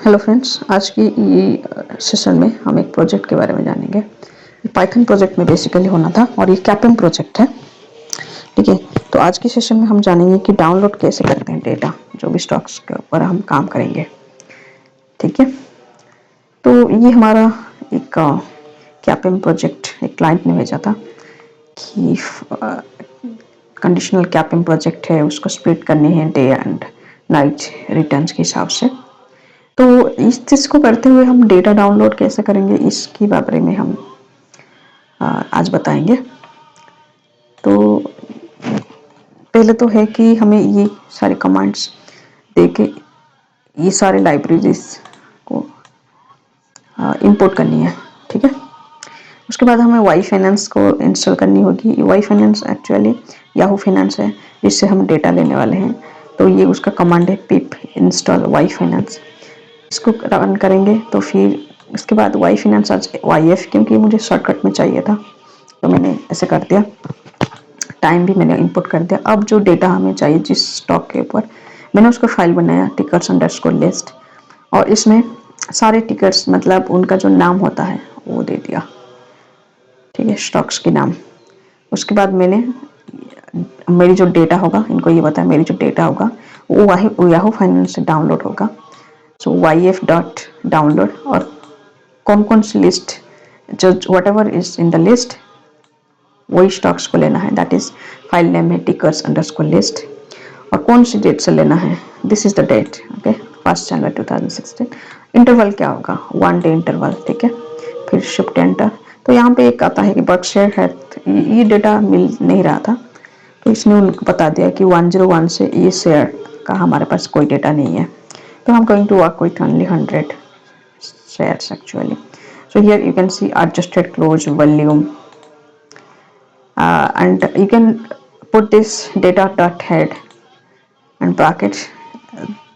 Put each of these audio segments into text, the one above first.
Hello friends, आज की ये सेशन में हम एक प्रोजेक्ट के बारे में जानेंगे। पाइथन प्रोजेक्ट में बेसिकली होना था और ये कैपम प्रोजेक्ट है। ठीक है, तो आज की सेशन में हम जानेंगे कि डाउनलोड कैसे करते हैं डेटा, जो भी स्टॉक्स के ऊपर हम काम करेंगे। ठीक है, तो ये हमारा एक कैपम प्रोजेक्ट एक क्लाइंट ने भेजा था कि कंडीशनल कैपम प्रोजेक्ट है, उसको स्प्लिट करनी है डे एंड नाइट रिटर्न्स के हिसाब से। तो इस चीज़ को करते हुए हम डेटा डाउनलोड कैसे करेंगे, इसके बारे में हम आज बताएंगे। तो पहले तो है कि हमें ये सारे कमांड्स देके ये सारे लाइब्रेरीज को इंपोर्ट करनी है। ठीक है, उसके बाद हमें वाई फाइनेंस को इंस्टॉल करनी होगी। Y finance actually Yahoo finance है, जिससे हम डेटा लेने वाले हैं। तो ये उसका कमांड है पिप इंस्टॉल वाई फाइनेंस। इसको रन करेंगे तो फिर इसके बाद वाई फाइनेंस आज वाई एफ, क्योंकि मुझे शॉर्टकट में चाहिए था तो मैंने ऐसे कर दिया। टाइम भी मैंने इंपुट कर दिया। अब जो डेटा हमें चाहिए जिस स्टॉक के ऊपर, मैंने उसको फाइल बनाया टिकर्स अंडरस्कोर लिस्ट, और इसमें सारे टिकर्स मतलब उनका जो नाम होता है वो दे दिया। ठीक है, स्टॉक्स के नाम। उसके बाद मैंने मेरी जो डेटा होगा, इनको ये बताया मेरी जो डेटा होगा वो याहू फाइनेंस से डाउनलोड होगा। सो YF डॉट डाउनलोड, और कौन कौन सी लिस्ट, जो whatever is in the list वही स्टॉक्स को लेना है। दैट इज फाइल नेम है टिकर्स अंडरस्कोर लिस्ट, और कौन सी डेट से लेना है, this is the date. Okay, 1 जनवरी 2016। इंटरवल क्या होगा, 1 डे इंटरवल। ठीक है, फिर शिफ्ट एंटर। तो यहाँ पे एक आता है कि बर्कशायर है, ये डेटा मिल नहीं रहा था तो इसने उनको बता दिया कि 101 से ये शेयर का हमारे पास कोई डेटा नहीं है। So I'm going to work with only 100 shares actually. So here you can see adjusted close volume, and you can put this data dot head and brackets.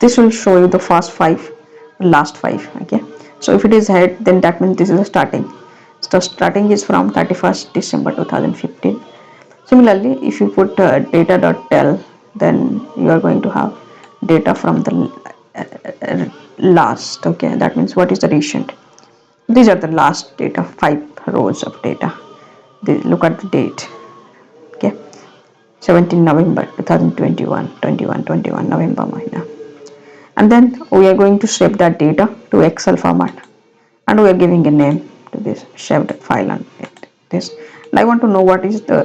This will show you the first 5, last 5. Okay, so if it is head, then that means this is the starting. So starting is from 31st December 2015. Similarly, if you put data dot tel, then you are going to have data from the last. Okay, that means what is the recent. These are the last data, 5 rows of data. Look at the date. Okay, 17 November 2021, 21 November mahina. And then we are going to save that data to Excel format, and we are giving a name to this saved file and this. And I want to know what is the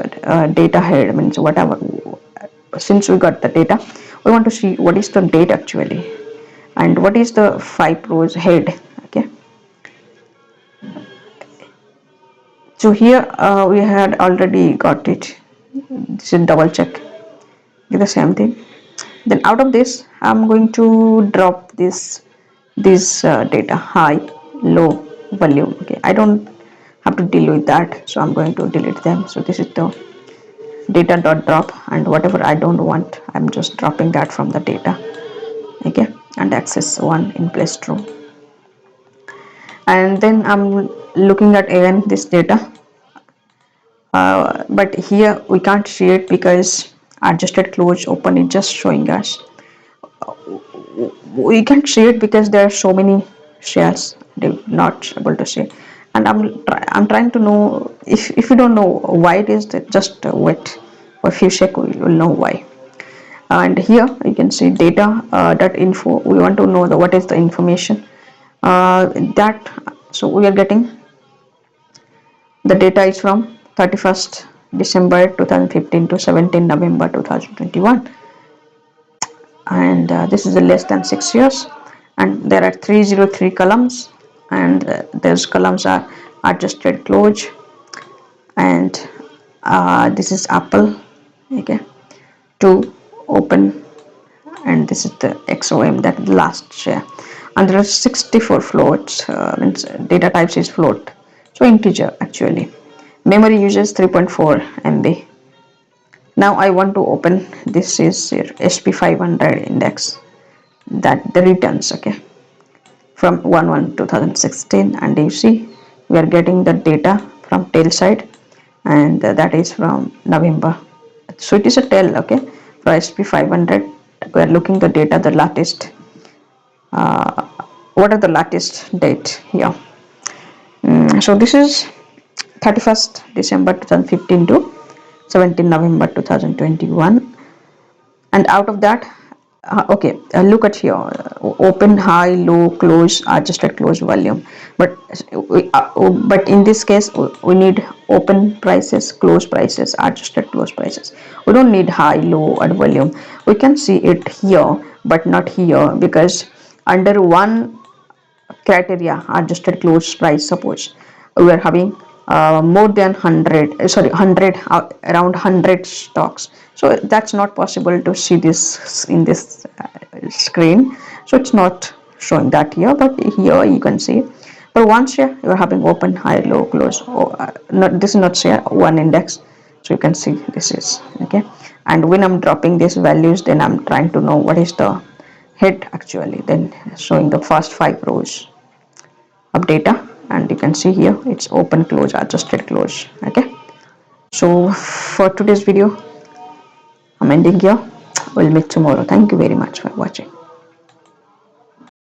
data head, means whatever. Since we got the data, we want to see what is the date actually, and what is the 5 rows head. Okay, so here we had already got it. This is double check, the same thing. Then out of this I'm going to drop this data, high, low, volume. Okay, I don't have to deal with that, so I'm going to delete them. So this is the data dot drop, and whatever I don't want, I'm just dropping that from the data. Okay, and access 1 in place true. And then I'm looking at again this data, but here we can't see it because adjusted close open is just showing us. We can't see it because there are so many shares, they're not able to see. And I'm trying to know, if you don't know why it is, just wait for a few seconds, you will know why. And here you can see data dot info. We want to know what is the information that. So we are getting the data is from 31st December 2015 to 17 November 2021, and this is a less than 6 years, and there are 303 columns, and those columns are adjusted close, and this is Apple. Okay, to open, and this is the XOM, that is the last share. And there are 64 floats, means data types is float, so integer actually. Memory uses 3.4 MB. Now I want to open, this is SP500 index, that the returns. Okay, from 1/1/2016, and you see we are getting the data from tail side, and that is from November. So it is a tail. Okay, for SP500 we are looking the data, the latest what are the latest date here? So this is 31st December 2015 to 17 November 2021, and out of that, okay, look at here, open, high, low, close, adjusted close volume, but but in this case we need open prices, close prices, adjusted close prices. We don't need high, low, and volume. We can see it here but not here, because under one criteria, adjusted close price, suppose we are having more than 100, sorry, 100, around 100 stocks, so that's not possible to see this in this screen, so it's not showing that here, but here you can see. But once you are having open, high, low, close, not, this is not say one index, so you can see this is okay. And when I'm dropping these values, then I'm trying to know what is the head actually, then showing the first 5 rows of data, and you can see here it's open, close, adjusted, close. Okay, so for today's video I'm ending here. We'll meet tomorrow. Thank you very much for watching.